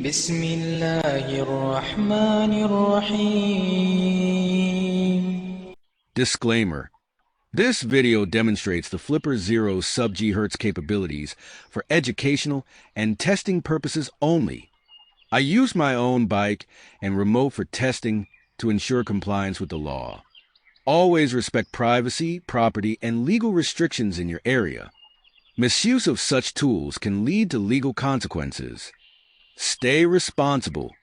بسم الله الرحمن الرحيم. Disclaimer. This video demonstrates the Flipper Zero Sub-GHz capabilities for educational and testing purposes only. I use my own bike and remote for testing to ensure compliance with the law. Always respect privacy, property, and legal restrictions in your area. Misuse of such tools can lead to legal consequences. Stay responsible.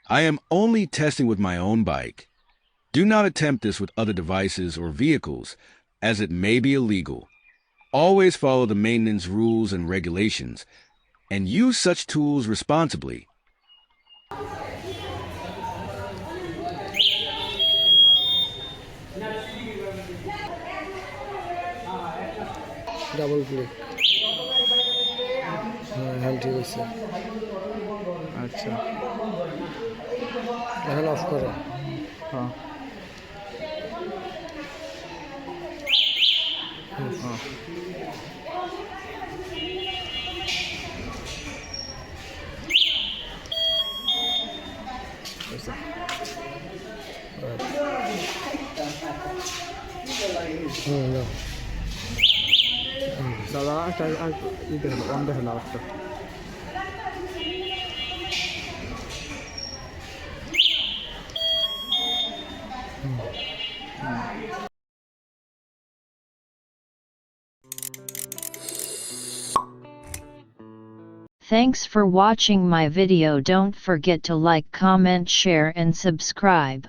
I am only testing with my own bike. Do not attempt this with other devices or vehicles, as it may be illegal. Always follow the maintenance rules and regulations, and use such tools responsibly. Double click হ্যাঁ ঠিক আছে আচ্ছা এখন of করো হ্যাঁ হ্যাঁ দাও দাদা একটা ই দেখো অন দেখো একটা Thanks for watching my video. Don't forget to like, comment, share and subscribe.